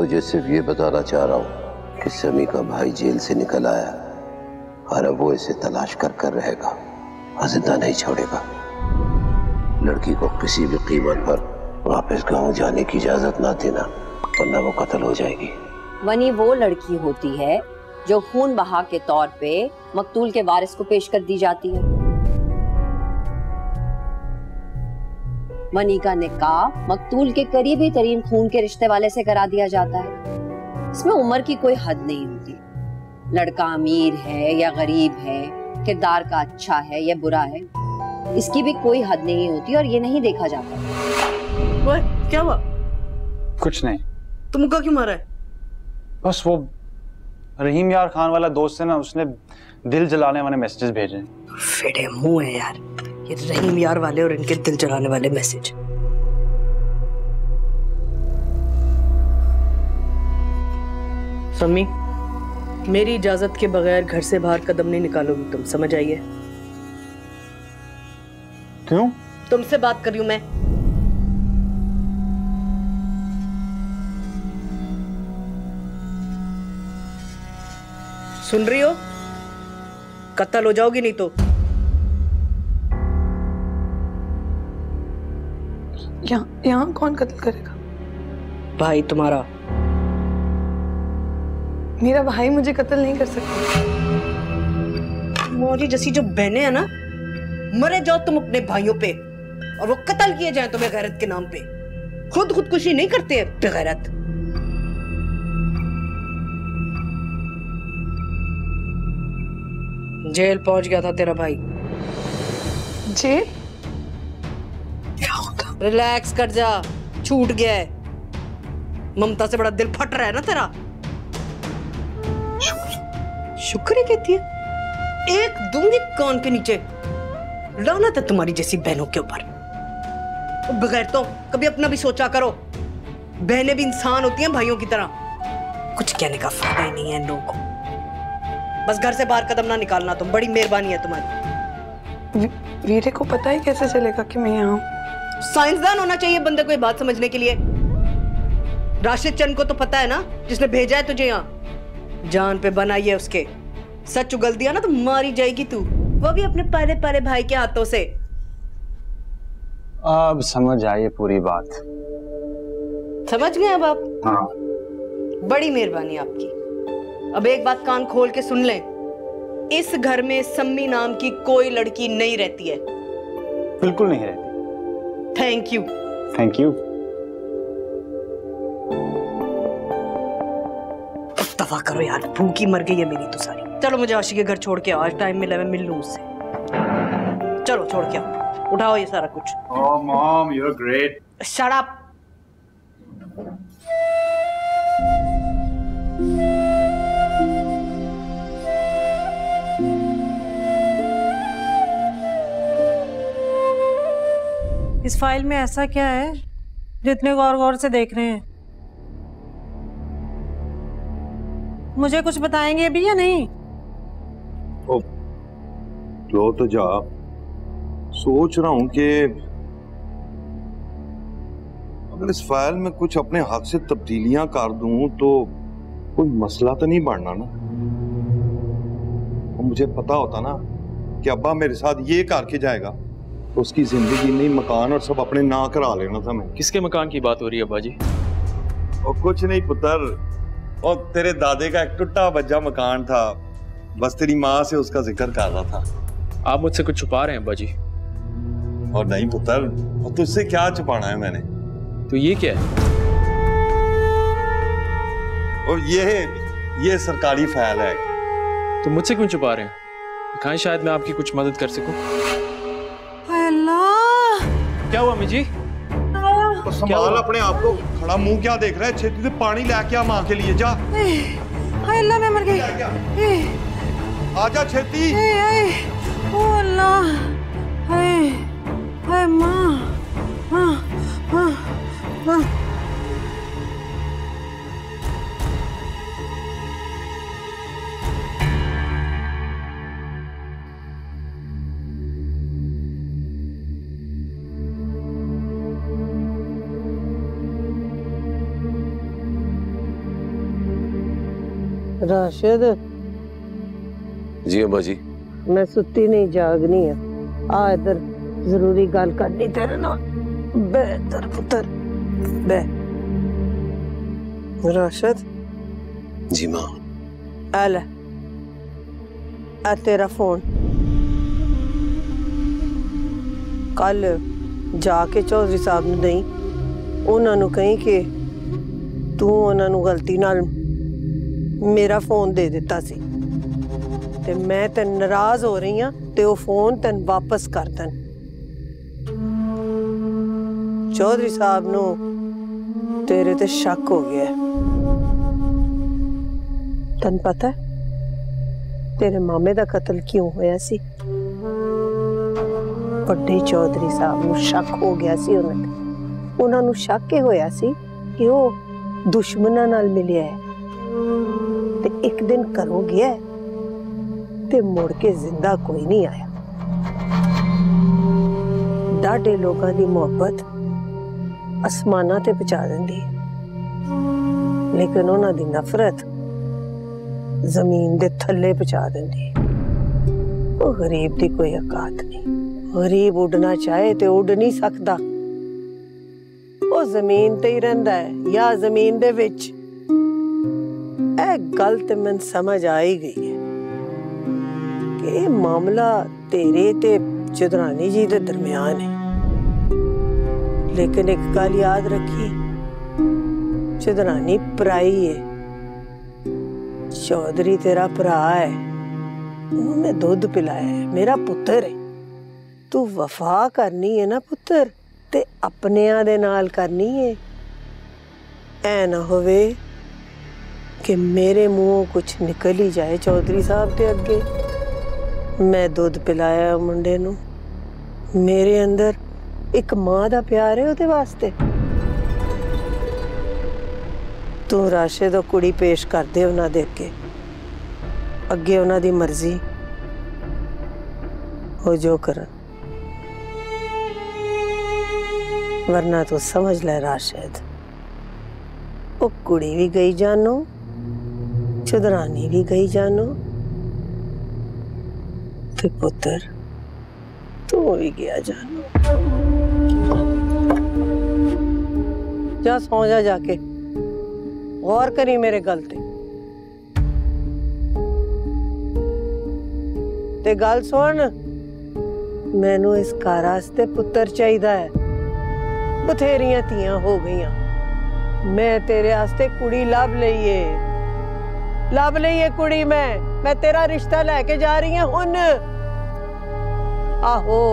तुझे सिर्फ ये बताना चाह रहा हूँ कि समी का भाई जेल से निकल आया और अब वो इसे तलाश कर कर रहेगा और जिंदा नहीं छोड़ेगा। लड़की को किसी भी कीमत पर वापस गांव जाने की इजाजत ना देना, वरना वो कत्ल हो जाएगी। वनी वो लड़की होती है जो खून बहा के तौर पे मकतूल के वारिस को पेश कर दी जाती है। वनी का निकाह मकतूल के करीबी तरीन खून के रिश्ते वाले से करा दिया जाता है। इसमें उम्र की कोई हद नहीं होती। लड़का अमीर है या गरीब है, किरदार का अच्छा है या बुरा है, इसकी भी कोई हद नहीं होती और ये नहीं देखा जाता। वो क्या हुआ? कुछ नहीं। तुम मुक्का क्यों मारा है? बस वो रहीम यार खान वाला दोस्त है ना, उसने दिल जलाने वाले मैसेजेस भेजे। फेडे मुंह है यार ये रहीम यार वाले और इनके दिल जलाने वाले मैसेज। सम्मी, मेरी इजाजत के बगैर घर से बाहर कदम नहीं निकालोगी तुम, समझ आइए? क्यों? तुमसे बात कर रही हूं मैं। सुन रही हो? कत्ल हो जाओगी नहीं तो। यहाँ कौन कत्ल करेगा? भाई तुम्हारा। मेरा भाई मुझे कत्ल नहीं कर सकता। तुम्हारी जैसी जो बहनें हैं ना, मरे जाओ तुम अपने भाइयों पे और वो कत्ल किए जाएं तुम्हें गैरत के नाम पे। खुदकुशी नहीं करते हैं बेगैरत। जेल पहुंच गया था तेरा भाई। जेल? रिलैक्स कर जा, छूट गया है। ममता से बड़ा दिल फट रहा है ना तेरा। शुक्र ही कहती है। एक दूंगी कान के नीचे। लानत है तुम्हारी जैसी बहनों के ऊपर। बगैर तो कभी अपना भी सोचा करो। बहनें भी इंसान होती हैं भाइयों की तरह। कुछ कहने का फायदा ही नहीं है इन लोगों को। बस घर से बाहर कदम ना निकालना तुम, बड़ी मेहरबानी है तुम्हारी। वीरे को पता ही कैसे चलेगा कि मैं यहाँ हूँ? साइंसदान होना चाहिए बंदे को ये बात समझने के लिए। राशिद चंद को तो पता है ना, जिसने भेजा है तुझे यहाँ। जान पे बनाई है उसके। सच उगल दिया ना तो मारी जाएगी तू, वो भी अपने प्यारे प्यारे भाई के हाथों से। अब समझ आई पूरी बात। समझ गए अब आप? हाँ। बड़ी मेहरबानी आपकी। अब एक बात कान खोल के सुन लें, इस घर में सम्मी नाम की कोई लड़की नहीं रहती है। बिल्कुल नहीं रहती। Thank you. Thank you. दफा करो यार, भूखी मर गई है मेरी तो सारी। चलो मुझे आशी के घर छोड़ के आओ, आज टाइम मिला मैं मिल लूं उससे। चलो छोड़ के आओ, उठाओ ये सारा कुछ। Oh mom, you're great. Shut up. इस फाइल में ऐसा क्या है जो इतने गौर गौर से देख रहे हैं? मुझे कुछ बताएंगे अभी या नहीं? ओ, तो जा। सोच रहा हूं कि अगर इस फाइल में कुछ अपने हक से तब्दीलियां कर दूं तो कोई मसला तो नहीं बढ़ना ना। और मुझे पता होता ना कि अब्बा मेरे साथ ये करके जाएगा तो उसकी जिंदगी नहीं, मकान और सब अपने ना करा लेना था मैं। किसके मकान की बात हो रही है अब्बा जी? और कुछ नहीं पुत्र, और तेरे दादे का एक टूटा बज्जा मकान था, बस तेरी माँ से उसका जिक्र कर रहा था। आप मुझसे कुछ छुपा रहे हैं अब्बा जी? और नहीं पुत्र, और तुझसे क्या छुपाना है मैंने? तो ये क्या है? और ये सरकारी फाइल है। तो मुझसे क्यों छुपा रहे हैं? दिखाएं, शायद मैं आपकी कुछ मदद कर सकूं। अल्लाह! क्या हुआ अम्मी जी? तो संभाल अपने आप को, खड़ा मुंह क्या देख रहा है? छेती से पानी लेके आ माँ के लिए, जा। हाय अल्लाह, मैं मर गई। आजा छेती। ओ अल्लाह, हाय हाय माँ। हाँ हाँ हाँ। राशिद जी अम्मा जी। मैं सुती नहीं जागनी है। आ इधर जरूरी गल करनी तेरे नाल। बे इधर पुत्र बे। राशिद जी माँ। आ ले आ तेरा फोन। कल जाके चौधरी साहब ने नहीं उन्होंने कहीं कि तू उन्होंने गलती नाल मेरा फोन दे दिता सी ते मैं तेन नाराज हो रही हाँ ते वो फोन तेन वापस कर देन। चौधरी साहब नो तेरे ते शक हो गया। तेन पता है तेरे मामे दा कत्ल क्यों होया सी? बड़े चौधरी साहब नु शक हो गया सी उन्होंने शक ये होया सी कि वो दुश्मनां नाल मिलिया है ते एक दिन घरों गया ते मुड़ के जिंदा कोई नहीं आया। डाढे लोगों की मोहब्बत आसमाना ते पहुंचा देंदी है, लेकिन उन्हां दी नफरत जमीन दे थल्ले पहुंचा देंदी है। वो गरीब दी कोई औकात नहीं। गरीब उड़ना चाहे ते उड़ नहीं सकता। वो जमीन ते ही रहिंदा है या जमीन दे विच। ए गल ते मैनूं समझ आ ही गई है कि ये मामला तेरे ते चौधरानी जी दे दरमियान है। लेकिन एक गल याद रखी, चौधरानी पराई है। चौधरी तेरा भरा है, मैं दूध पिलाया है, मेरा पुत्र है। तू वफा करनी है ना पुत्र ते अपनियां दे नाल करनी है। ऐ ना होवे कि मेरे मुंहों कुछ निकल ही जाए चौधरी साहब के अगे। मैं दूध पिलाया मुंडे नू, मेरे अंदर एक मां दा प्यार है उहदे वास्ते। तू राशिद कुड़ी पेश कर दे उन्हां दे अगे उन्हां दी मर्जी हो जो करन, वरना तो समझ ले राशिद वो कुड़ी भी गई जानो, चौधरानी भी गई जानो, ते पुत्र तू भी गया जानो। जा सो जा जाके, गौर करी मेरे गल ते गल सुन, मैनू इस घर आस्ते पुत्र चाहिदा है। बथेरियां तियां हो गईयां, मैं तेरे आस्ते कुड़ी लभ लईए कुड़ी। मैं तेरा रिश्ता लेके जा रही हूं हुन। आहो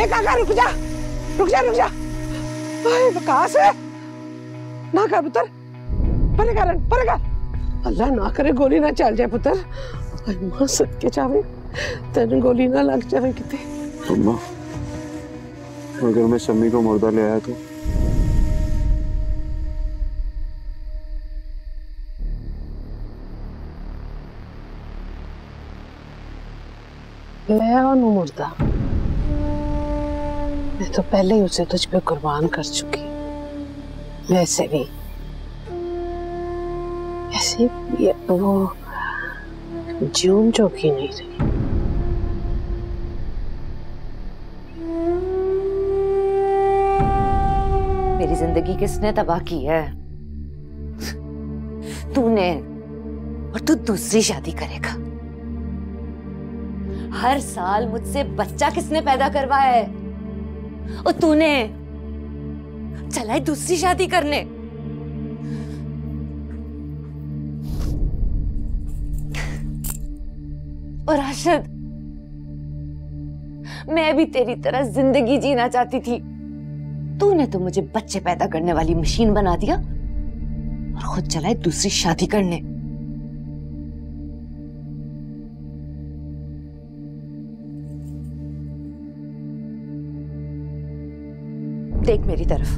काका रुक जा। विकास ना कर पुत्र, परे कर। अल्लाह ना करे गोली ना चल जाए पुत्र। मां सदके जावे तेन गोली ना लग जाए किते। अम्मा अगर मैं शम्मी को मुर्दा ले आया तो? ले आओ नू मुर्दा। मैं तो पहले ही उसे तुझ पे कुर्बान कर चुकी। वैसे भी ये वो जून जोगी नहीं रही। मेरी जिंदगी किसने तबाह की है? तूने। और तू दूसरी शादी करेगा। हर साल मुझसे बच्चा किसने पैदा करवाया है? और तूने चला है दूसरी शादी करने। और राशिद, मैं भी तेरी तरह जिंदगी जीना चाहती थी। तूने तो मुझे बच्चे पैदा करने वाली मशीन बना दिया और खुद चला है दूसरी शादी करने। देख मेरी तरफ।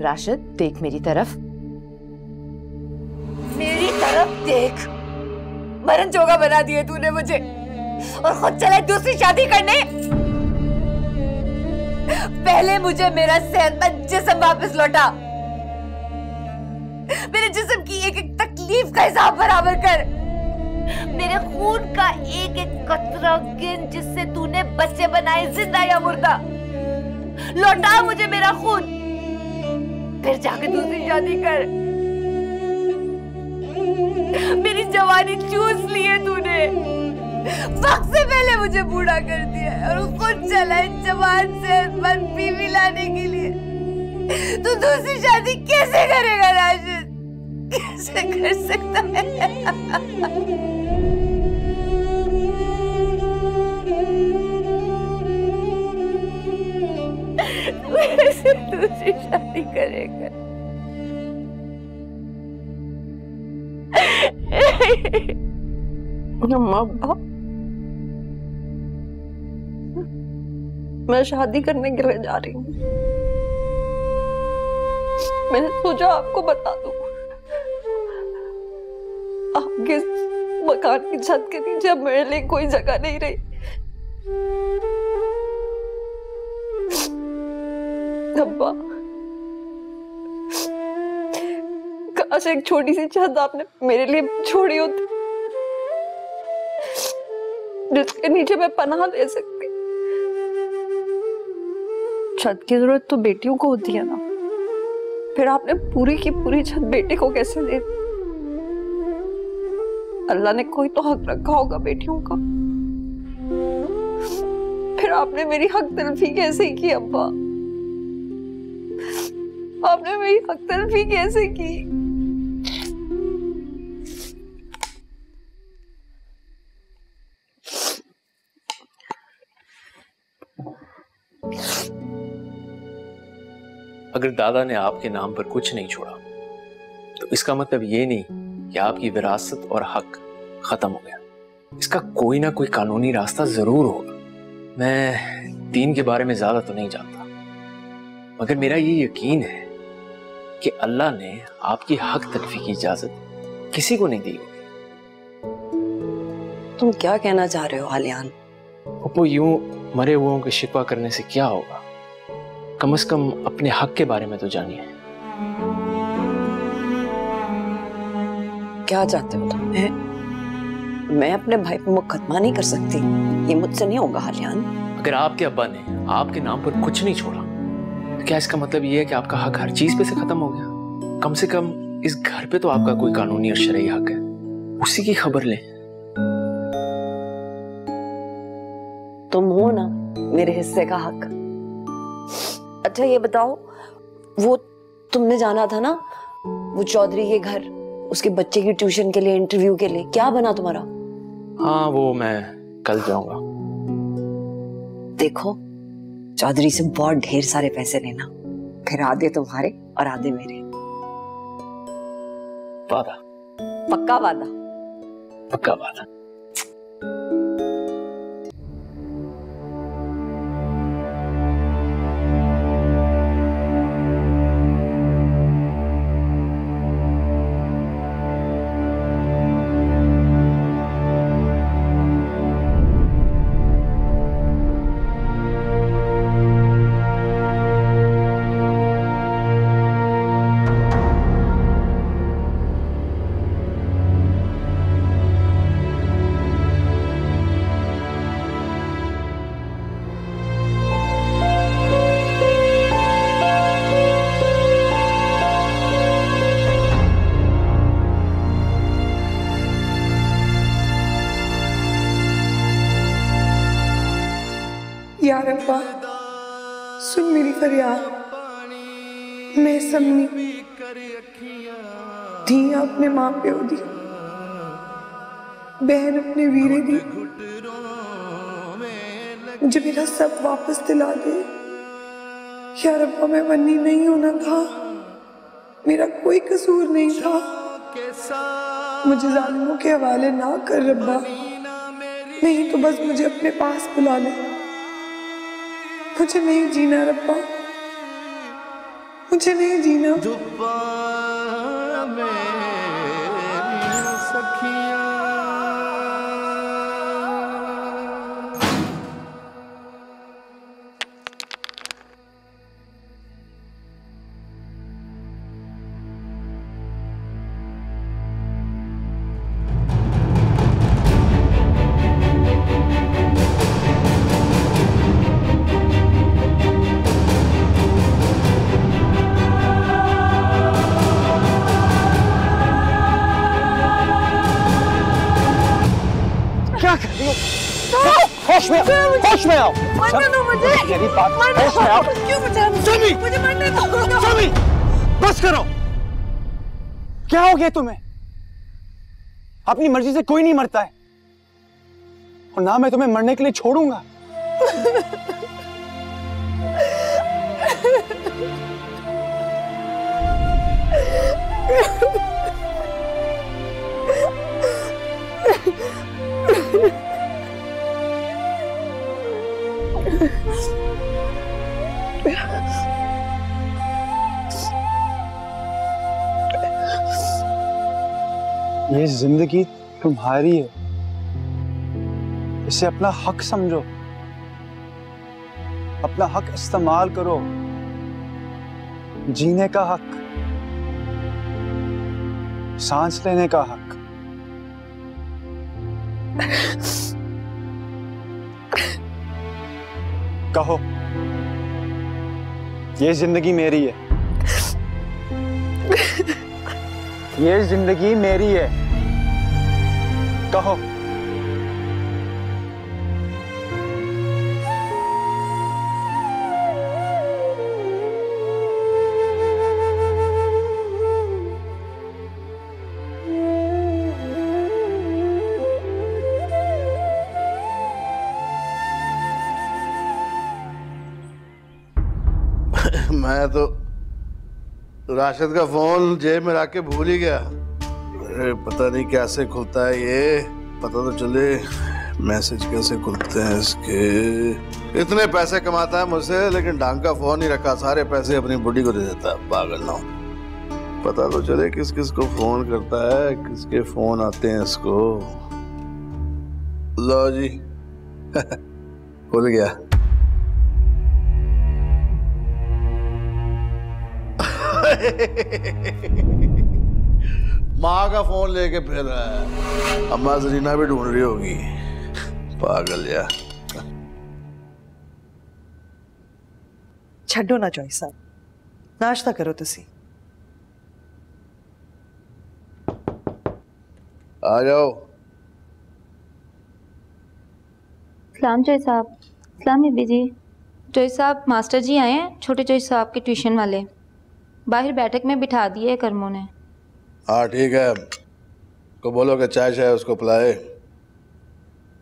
राशिद देख मेरी तरफ। मेरी तरफ देख। मरण जोगा बना दिए तूने मुझे और खुद चले दूसरी शादी करने। पहले मुझे मेरा सेहतमंद जिस्म वापस लौटा। मेरे जिस्म की एक एक तकलीफ का हिसाब बराबर कर। मेरे खून का एक एक कतरा गिन जिससे तूने बच्चे बनाए, जिंदा या मुर्दा। लौटा मुझे मेरा खून, फिर जाके दूसरी शादी कर। मेरी जवानी चूस ली है तूने। वक्त से पहले मुझे बूढ़ा कर दिया है और खुद चला है जवान सेहतमंद बीवी लाने के लिए। तू दूसरी शादी कैसे करेगा राशिद? कैसे कर सकता है? कैसे दूसरी शादी करेगा? अम्मा मैं शादी करने के लिए जा रही हूँ। मैंने सोचा आपको बता दूं। आपके मकान की छत के नीचे अब मेरे लिए कोई जगह नहीं रही। अब्बा, काश एक छोटी सी छत आपने मेरे लिए छोड़ी होती जिसके नीचे मैं पनाह ले सकती। छत की जरूरत तो बेटियों को होती है ना, फिर आपने पूरी की पूरी छत बेटे को कैसे दे दी? अल्लाह ने कोई तो हक रखा होगा बेटियों का। फिर आपने मेरी हक तलफी कैसे की अब्बा? आपने मेरी हक तलफी कैसे की? अगर दादा ने आपके नाम पर कुछ नहीं छोड़ा तो इसका मतलब ये नहीं कि आपकी विरासत और हक खत्म हो गया। इसका कोई ना कोई कानूनी रास्ता जरूर होगा। मैं दीन के बारे में ज्यादा तो नहीं जानता, मगर मेरा ये यकीन है कि अल्लाह ने आपकी हक तलफी की इजाजत किसी को नहीं दी होगी। तुम क्या कहना चाह रहे हो आलियान? पप्पू, यूं मरे हुओं के शिकवा करने से क्या होगा? कम से कम अपने हक के बारे में तो जानिए। क्या चाहते हो तुम? मैं अपने भाई पर मुकदमा नहीं कर सकती, ये मुझसे नहीं होगा आलियान। अगर आपके अब्बा ने आपके नाम पर कुछ नहीं छोड़ा तो क्या इसका मतलब ये है कि आपका हक हर चीज पे से खत्म हो गया? कम से कम इस घर पे तो आपका कोई कानूनी और शरई हक है, उसी की खबर लें। तुम हो ना मेरे हिस्से का हक। अच्छा ये बताओ, वो तुमने जाना था ना वो चौधरी के घर, उसके बच्चे की ट्यूशन के लिए, इंटरव्यू के लिए, क्या बना तुम्हारा? हाँ, वो मैं कल जाऊंगा। देखो, चौधरी से बहुत ढेर सारे पैसे लेना, फिर आधे तुम्हारे और आधे मेरे। वादा? पक्का वादा? पक्का वादा। यार अब्बा, सुन मेरी फरियाद। मैं समनी धी अपने माँ प्यो दी, बहन अपने वीरे दी। मुझे मेरा सब वापस दिला दे यार अब्बा। मैं वन्नी नहीं होना था, मेरा कोई कसूर नहीं था। मुझे जालिमों के हवाले ना कर रब्बा, नहीं तो बस मुझे अपने पास बुला ले। मुझे नहीं जीना रब्बा, मुझे नहीं जीना। होश में आओ, होश में आओ। मरने दो मुझे। मेरी बात, होश में आओ। क्यों बचा समी, मुझे मरने दो। समी, बस करो। क्या हो गया तुम्हें? अपनी मर्जी से कोई नहीं मरता है, और ना मैं तुम्हें मरने के लिए छोड़ूंगा। ये जिंदगी तुम्हारी है, इसे अपना हक समझो, अपना हक इस्तेमाल करो। जीने का हक, सांस लेने का हक। कहो, ये जिंदगी मेरी है, ये जिंदगी मेरी है। कहो। मैं तो राशिद का फोन जेब में रख के भूल ही गया। अरे पता नहीं कैसे खुलता है ये, पता तो चले। मैसेज कैसे खुलते हैं इसके। इतने पैसे कमाता है मुझसे, लेकिन ढंग का फोन ही रखा, सारे पैसे अपनी बुढ़ी को दे देता है। पागल ना हो, पता तो चले किस किस को फोन करता है, किसके फोन आते हैं इसको। लो जी खुल गया। माँ का फोन लेके फिर रहा है, अम्मा जरीना भी ढूंढ रही होगी। पागल यार। छड्डो ना जॉय साहब, नाश्ता करो तुसी। आ जाओ। सलाम जॉय साहब। सलाम बीबी जी। जॉय साहब, मास्टर जी आए हैं, छोटे जॉय साहब के ट्यूशन वाले। बाहर बैठक में बिठा दिए है कर्मों ने। हाँ ठीक है, को बोलो कि चाय शाय उसको पिलाए,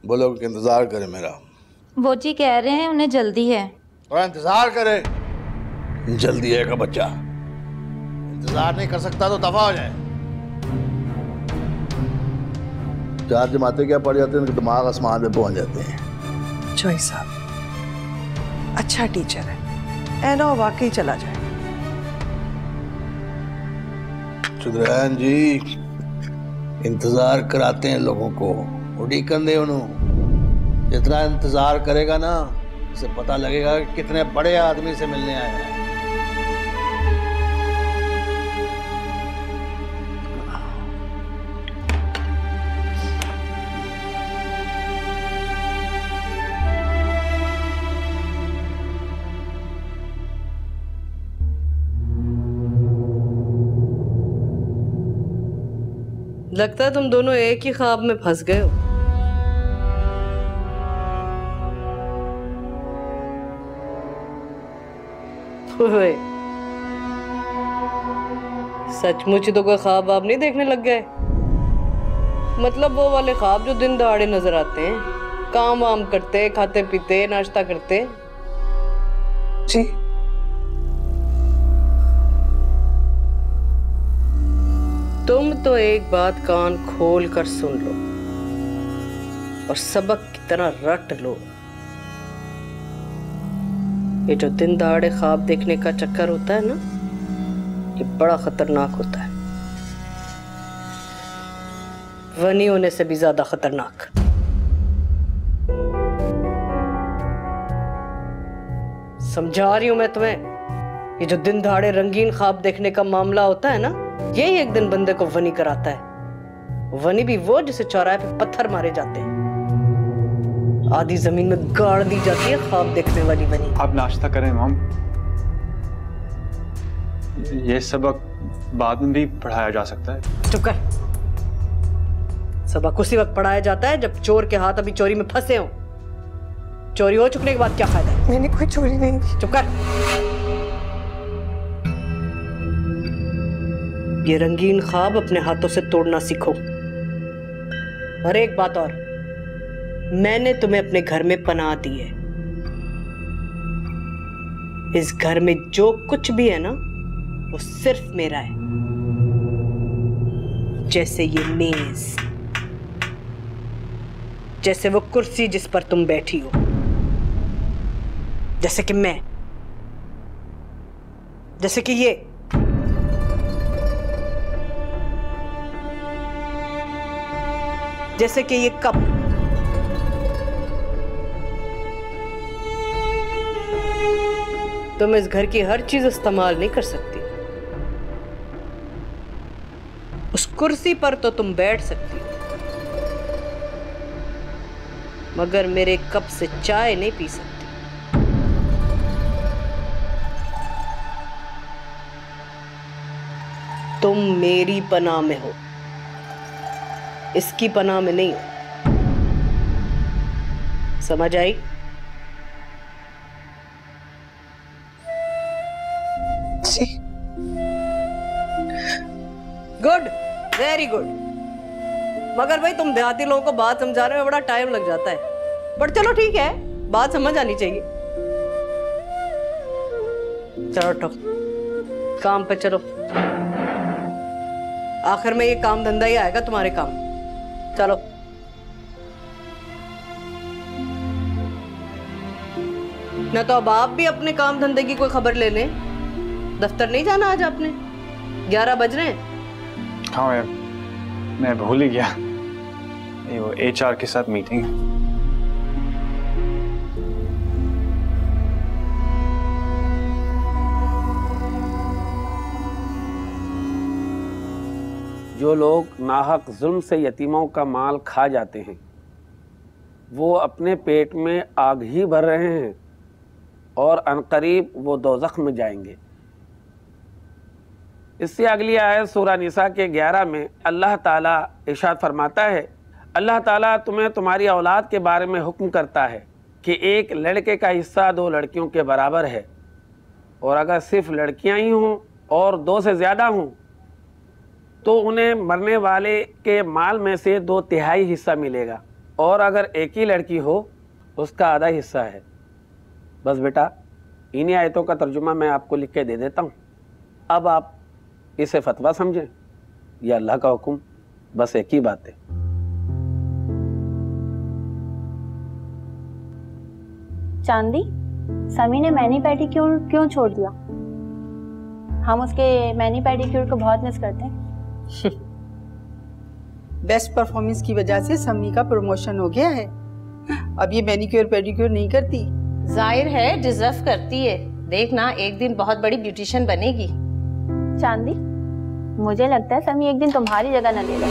बोलो कि इंतजार करे मेरा। वो जी कह रहे हैं उन्हें जल्दी है। और इंतजार करे, जल्दी है का बच्चा, इंतजार नहीं कर सकता तो दफा हो जाए। चार जमाते क्या पड़ जाते हैं, उनके दिमाग आसमान में पहुंच जाते हैं। जॉय साहब अच्छा टीचर है, ऐना वाकई चला जाए। सुधरैन जी इंतजार कराते हैं लोगों को, उड़ीकन दे उन्होंने। जितना इंतजार करेगा ना, उसे पता लगेगा कि कितने बड़े आदमी से मिलने आया है। लगता है तुम दोनों एक ही ख्वाब में फंस गए हो। ओए, सचमुच ही तो कोई ख्वाब आप नहीं देखने लग गए? मतलब वो वाले ख्वाब जो दिन दहाड़े नजर आते हैं, काम वाम करते, खाते पीते, नाश्ता करते। जी तुम तो एक बात कान खोल कर सुन लो और सबक की तरह रट लो। ये जो दिन दहाड़े ख्वाब देखने का चक्कर होता है ना, ये बड़ा खतरनाक होता है, वनी होने से भी ज्यादा खतरनाक। समझा रही हूं मैं तुम्हें, ये जो दिन दहाड़े रंगीन ख्वाब देखने का मामला होता है ना, यही एक दिन बंदे को वनी कराता है। वनी भी वो जिसे चौराहे पे पत्थर मारे जाते हैं, आधी जमीन में गाड़ दी जाती है ख्वाब देखने वाली वनी। आप नाश्ता करें मॉम, ये सबक बाद में भी पढ़ाया जा सकता है। चुप कर। सबक उसी वक्त पढ़ाया जाता है जब चोर के हाथ अभी चोरी में फंसे हो। चोरी हो चुकने के बाद क्या फायदा है? मैंने कोई चोरी नहीं की। चुप कर। ये रंगीन ख्वाब अपने हाथों से तोड़ना सीखो। और एक बात और, मैंने तुम्हें अपने घर में पनाह दी है। इस घर में जो कुछ भी है ना, वो सिर्फ मेरा है। जैसे ये मेज, जैसे वो कुर्सी जिस पर तुम बैठी हो, जैसे कि मैं, जैसे कि ये, जैसे कि ये कप, तुम इस घर की हर चीज इस्तेमाल नहीं कर सकती। उस कुर्सी पर तो तुम बैठ सकती हो, मगर मेरे कप से चाय नहीं पी सकती। तुम मेरी पनाह में हो, इसकी पनाह में नहीं हो। समझ आई? जी। Good, very good. मगर भाई तुम देहाती लोगों को बात समझाने में बड़ा टाइम लग जाता है, पर चलो ठीक है, बात समझ आनी चाहिए। चलो उठो, काम पे चलो। आखिर में ये काम धंधा ही आएगा तुम्हारे काम। चलो। न तो अब आप भी अपने काम धंधे की कोई खबर ले लें। दफ्तर नहीं जाना आज आपने? 11 बज रहे हैं। हाँ यार, मैं भूल ही गया, ये वो HR के साथ मीटिंग। जो लोग नाहक जुल्म से यतीमों का माल खा जाते हैं, वो अपने पेट में आग ही भर रहे हैं और अनकरीब वो दोज़ख में जाएंगे। इससे अगली आयत सूरा निसा के 11 में अल्लाह ताला इरशाद फरमाता है, अल्लाह ताला तुम्हें तुम्हारी औलाद के बारे में हुक्म करता है कि एक लड़के का हिस्सा 2 लड़कियों के बराबर है, और अगर सिर्फ लड़कियां ही हों और 2 से ज़्यादा हों तो उन्हें मरने वाले के माल में से 2/3 हिस्सा मिलेगा, और अगर एक ही लड़की हो उसका आधा हिस्सा है। बस बेटा, इन्हीं आयतों का तर्जुमा मैं आपको लिख के दे देता हूँ। अब आप इसे फतवा समझें या अल्लाह का हुक्म, बस एक ही बात है। चांदी, समी ने मैनी पेडिक्योर क्यों छोड़ दिया? हम उसके मैनी पेडिक्योर को बहुत मिस करते हैं। बेस्ट परफॉर्मेंस की वजह से समी का प्रमोशन हो गया है, अब ये मैनिक्योर पेडिक्योर नहीं करती। जाहिर है डिजर्व करती है, देखना एक दिन बहुत बड़ी ब्यूटिशियन बनेगी। चांदी, मुझे लगता है समी एक दिन तुम्हारी जगह न ले ले।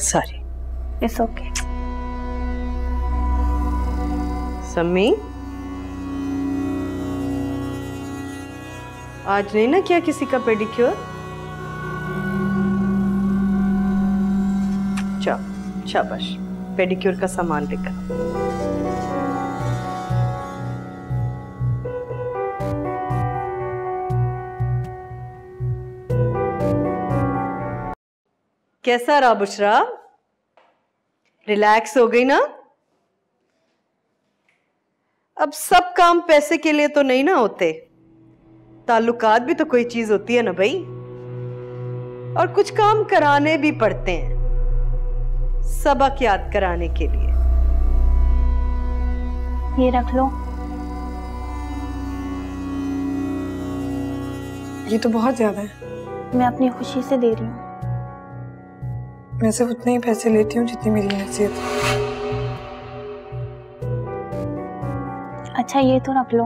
सॉरी। It's okay. समी, आज नहीं ना किया किसी का पेडिक्योर? चलो शाबाश, पेडिक्योर का सामान लेकर। कैसा रहा बुशरा? रिलैक्स हो गई ना? अब सब काम पैसे के लिए तो नहीं ना होते, ताल्लुकात भी तो कोई चीज होती है ना भाई, और कुछ काम कराने भी पड़ते हैं सबक याद कराने के लिए। ये रख लो। ये तो बहुत ज्यादा है। मैं अपनी खुशी से दे रही हूँ। मैं सिर्फ उतने ही पैसे लेती हूँ जितनी मेरी हैसियत है। अच्छा ये तो रख लो।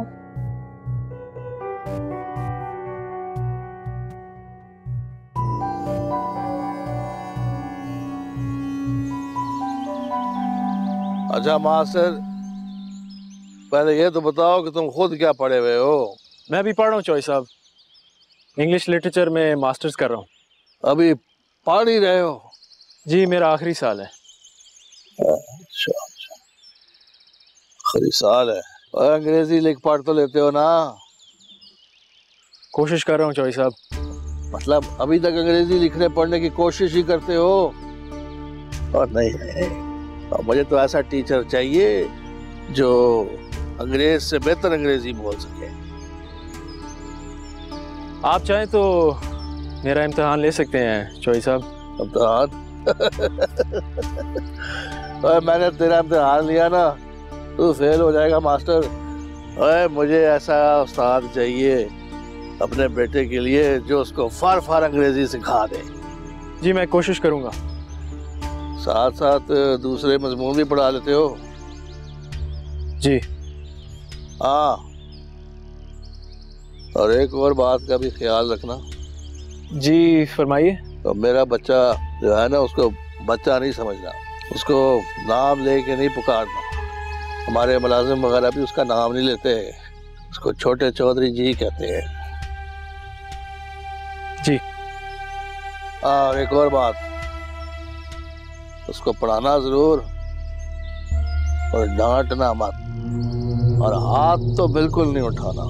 अच्छा मास्टर, पहले ये तो बताओ कि तुम खुद क्या पढ़े हुए हो? मैं भी पढ़ रहा हूँ चौई साहब, इंग्लिश लिटरेचर में मास्टर्स कर रहा हूँ। अभी पढ़ ही रहे हो? जी मेरा आखिरी साल है। अच्छा अच्छा, आखिरी साल है। और अंग्रेजी लिख पढ़ तो लेते हो ना? कोशिश कर रहा हूँ चौई साहब। मतलब अभी तक अंग्रेजी लिखने पढ़ने की कोशिश ही करते हो? और नहीं है, और मुझे तो ऐसा टीचर चाहिए जो अंग्रेज से बेहतर अंग्रेजी बोल सके। आप चाहें तो मेरा इम्तिहान ले सकते हैं चौई साहब। इम्तिहान? और मैंने तेरा इम्तिहान लिया ना तो फेल हो जाएगा मास्टर। और मुझे ऐसा उस्ताद चाहिए अपने बेटे के लिए जो उसको फार फार अंग्रेजी सिखा दे। जी मैं कोशिश करूंगा। साथ साथ दूसरे मजमून भी पढ़ा लेते हो? जी हाँ, और एक और बात का भी ख्याल रखना। जी फरमाइए। तो मेरा बच्चा जो है ना, उसको बच्चा नहीं समझना, उसको नाम लेके नहीं पुकारना। हमारे मुलाजिम वगैरह भी उसका नाम नहीं लेते, उसको छोटे चौधरी जी कहते हैं। जी। और एक और बात, उसको पढ़ाना जरूर और डांटना मत, और हाथ तो बिल्कुल नहीं उठाना।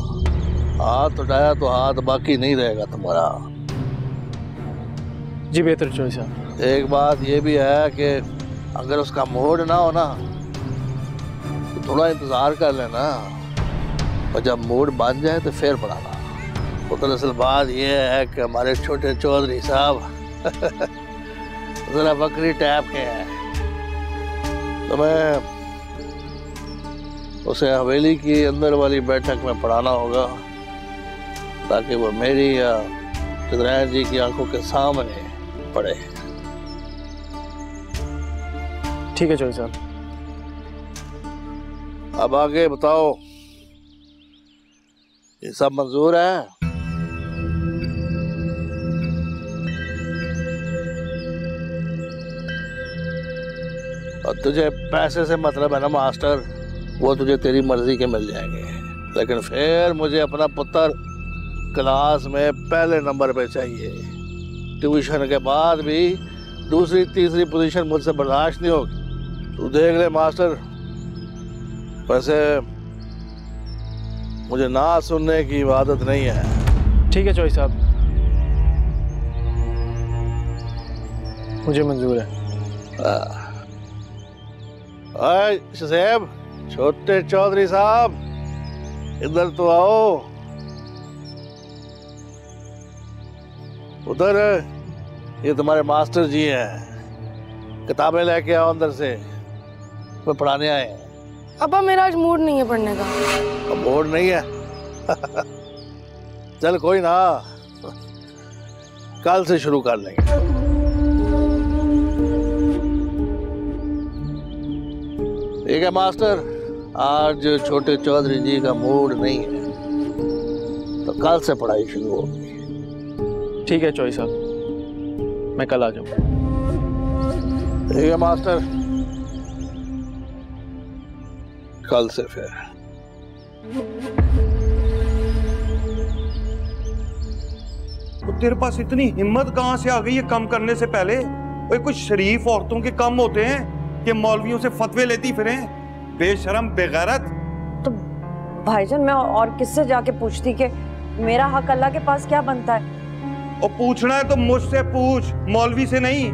हाथ उठाया तो हाथ बाकी नहीं रहेगा तुम्हारा। जी बेहतर चॉइस है। एक बात ये भी है कि अगर उसका मूड ना हो ना तो थोड़ा इंतजार कर लेना, और जब मूड बन जाए तो फिर पढ़ाना। तो दरअसल बात ये है कि हमारे छोटे चौधरी साहब जरा बकरी टाइप के हैं, तो मैं उसे हवेली की अंदर वाली बैठक में पढ़ाना होगा ताकि वो मेरी या चित्रैन जी की आंखों के सामने पढ़े। ठीक है चौधरी साहब। अब आगे बताओ, ये सब मंजूर है? और तुझे पैसे से मतलब है ना मास्टर, वो तुझे तेरी मर्जी के मिल जाएंगे, लेकिन फिर मुझे अपना पुत्र क्लास में पहले नंबर पे चाहिए। ट्यूशन के बाद भी दूसरी तीसरी पोजीशन मुझसे बर्दाश्त नहीं होगी। तू देख ले मास्टर, वैसे मुझे ना सुनने की आदत नहीं है। ठीक है चौधरी साहब, मुझे मंजूर है। शहज़ैब, छोटे चौधरी साहब, इधर तो आओ। उधर ये तुम्हारे मास्टर जी हैं, किताबें लेके आओ अंदर से, वो पढ़ाने आए हैं। अब्बा मेरा आज मूड नहीं है पढ़ने का। अब मूड नहीं है? चल कोई ना, कल से शुरू कर लेंगे। ठीक है मास्टर, आज छोटे चौधरी जी का मूड नहीं है तो कल से पढ़ाई शुरू होगी। ठीक है चौधरी साहब, मैं कल आ जाऊंगा। ठीक है मास्टर, कल से फिर। तो तेरे पास इतनी हिम्मत कहां से आ गई है कम करने से पहले? वो कुछ शरीफ औरतों के कम होते हैं कि मौलवियों से फतवे लेती फिरें? बेशरम बेगैरत। तो भाईजान मैं और किससे जाके पूछती कि मेरा हक अल्लाह के पास क्या बनता है? और पूछना है तो मुझसे पूछ, मौलवी से नहीं।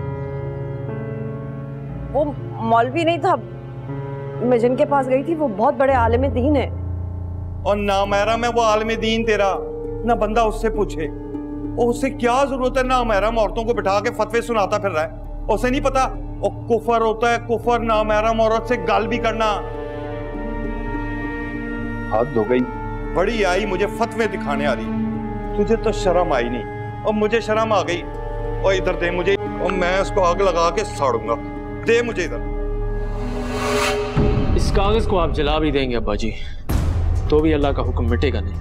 वो मौलवी नहीं था, मैं जिनके पास गई थी वो बहुत बड़े आलिम दीन है। और नामहरम है वो आलिम दीन तेरा, ना बंदा उससे पूछे। और उससे क्या जरूरत है नामहरम औरतों को बिठा के फतवे सुनाता फिर रहा है? उसे नहीं पता और कुफर होता है कुफर नामहरम औरत से गाल भी करना। हद हो गई। बड़ी आई मुझे फतवे दिखाने आ रही, तुझे तो शर्म आई नहीं और मुझे शर्म आ गई। और इधर दे मुझे, और मैं उसको आग लगा के साड़ूंगा। दे मुझे इधर। इस कागज को आप जला भी देंगे अब्बा जी तो भी अल्लाह का हुक्म मिटेगा नहीं।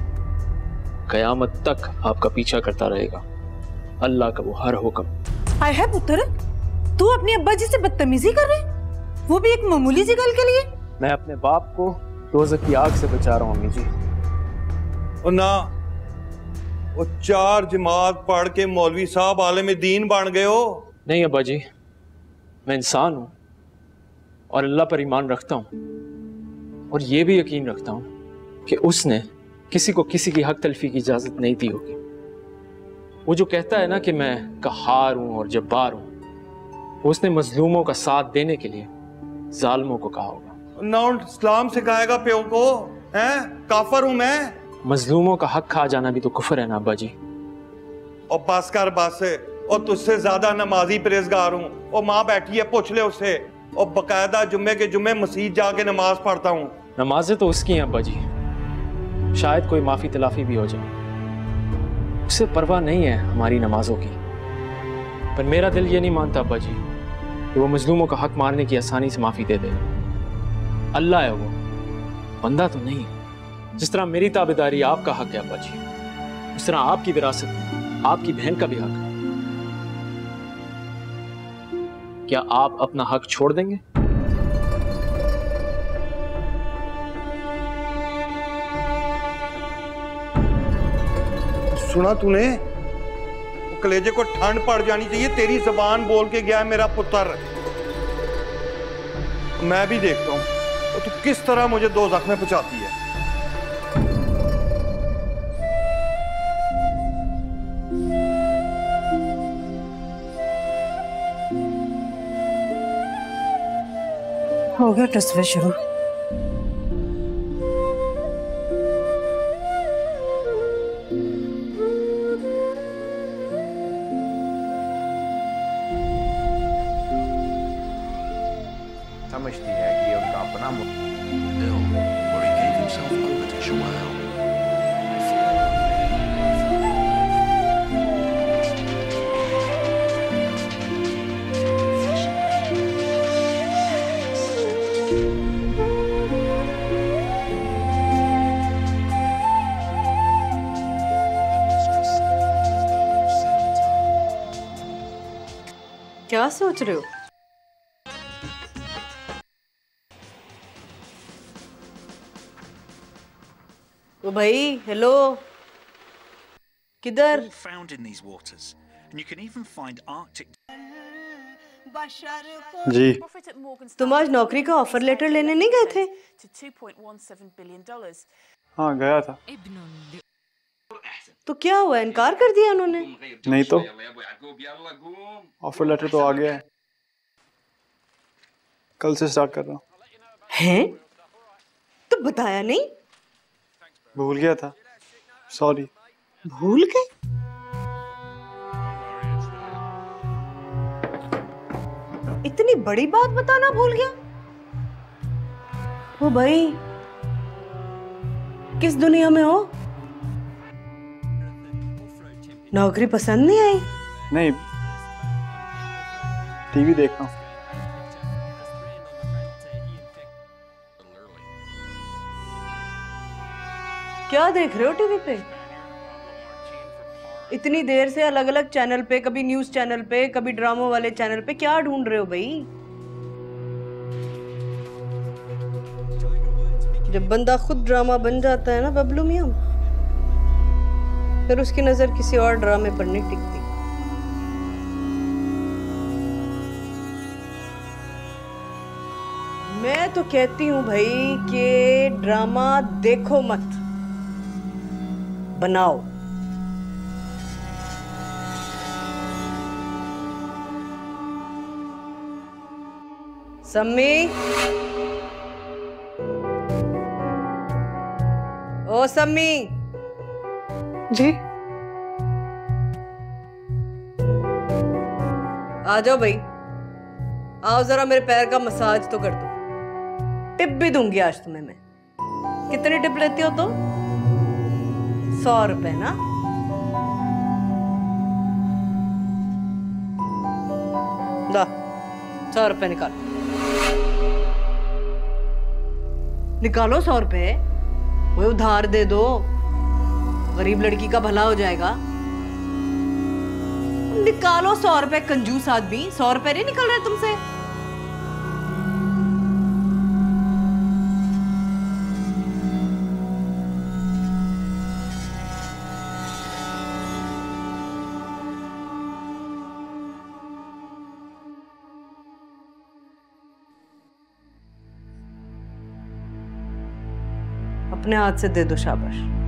कयामत तक आपका पीछा करता रहेगा अल्लाह का वो हर हुक्म। आय है पुत्र, तू अपने अब्बा जी से बदतमीजी कर रहे, वो भी एक मामूली सी गल के लिए। मैं अपने बाप को दोज़ख की आग से बचा रहा हूँ अम्मी जी। और ना वो 4 जमात पढ़ के मौलवी साहब आलिम दीन बन गए हो। नहीं अब्बा जी, मैं इंसान हूँ और अल्लाह पर ईमान रखता हूँ और ये भी यकीन रखता हूँ कि उसने किसी को किसी की हक तलफी की इजाजत नहीं दी होगी। वो जो कहता है ना कि मैं कहार हूं और जब्बार हूं, वो उसने मजलूमों का साथ देने के लिए जालिमों को कहा होगा। ना इस्लाम सिखाएगा प्यो को, हैं? काफर हूं मैं। मजलूमों का हक खा जाना भी तो कुफर है ना अब्बा जी। और बस कर बस, और तुझसे ज्यादा नमाजी परहेजगार हूं। और माँ बैठी है, पूछ ले उससे। और बकायदा जुम्मे के जुम्मे मस्जिद जाके नमाज पढ़ता हूँ। नमाजें तो उसकी हैं अब्बा जी, शायद कोई माफी तलाफी भी हो जाए, उसे परवाह नहीं है हमारी नमाजों की। पर मेरा दिल ये नहीं मानता अब्बा जी कि वो मजलूमों का हक मारने की आसानी से माफी दे दे। अल्लाह है वो, बंदा तो नहीं। जिस तरह मेरी ताबेदारी आपका हक है अब्बा जी, उस तरह आपकी विरासत आपकी बहन का भी हक है। क्या आप अपना हक छोड़ देंगे? सुना तूने? कलेजे को ठंड पड़ जानी चाहिए। तेरी जबान बोल के गया है मेरा पुत्र। मैं भी देखता हूं तो तू किस तरह मुझे दोज़ख में पहुंचाती है। हो गया तस्वीर शुरू। समझती है कि उनका अपना क्या सोच रहे हो? ओ भाई, हेलो, किधर? Found in these waters, and you can even find Arctic. जी, तुम आज नौकरी का ऑफर लेटर लेने नहीं गए थे? हाँ गया था। तो क्या हुआ, इनकार कर दिया उन्होंने? नहीं तो, ऑफर लेटर तो आ गया है, कल से स्टार्ट कर रहा हूँ। हैं? तो बताया नहीं? भूल गया था, सॉरी। भूल गए? इतनी बड़ी बात बताना भूल गया? ओ भाई, किस दुनिया में हो? नौकरी पसंद नहीं आई? नहीं, टीवी देख रहा हूँ। क्या देख रहे हो टीवी पे? इतनी देर से अलग अलग चैनल पे, कभी न्यूज चैनल पे, कभी ड्रामों वाले चैनल पे, क्या ढूंढ रहे हो भाई? जब बंदा खुद ड्रामा बन जाता है ना बबलू मियां, फिर उसकी नजर किसी और ड्रामे पर नहीं टिकती। मैं तो कहती हूँ भाई कि ड्रामा देखो मत, बनाओ। सम्मी, ओ सम्मी। जी, आ जाओ भाई, आओ जरा मेरे पैर का मसाज तो कर दो। टिप भी दूंगी आज तुम्हें मैं। कितने टिप लेती हो तुम? 100 रुपए ना? ला 100 रुपए निकालो 100 रुपए। वो उधार दे दो, गरीब लड़की का भला हो जाएगा। निकालो 100 रुपए, कंजूस आदमी। 100 रुपए नहीं निकल रहे तुमसे। अपने हाथ से दे दो, शाबाश।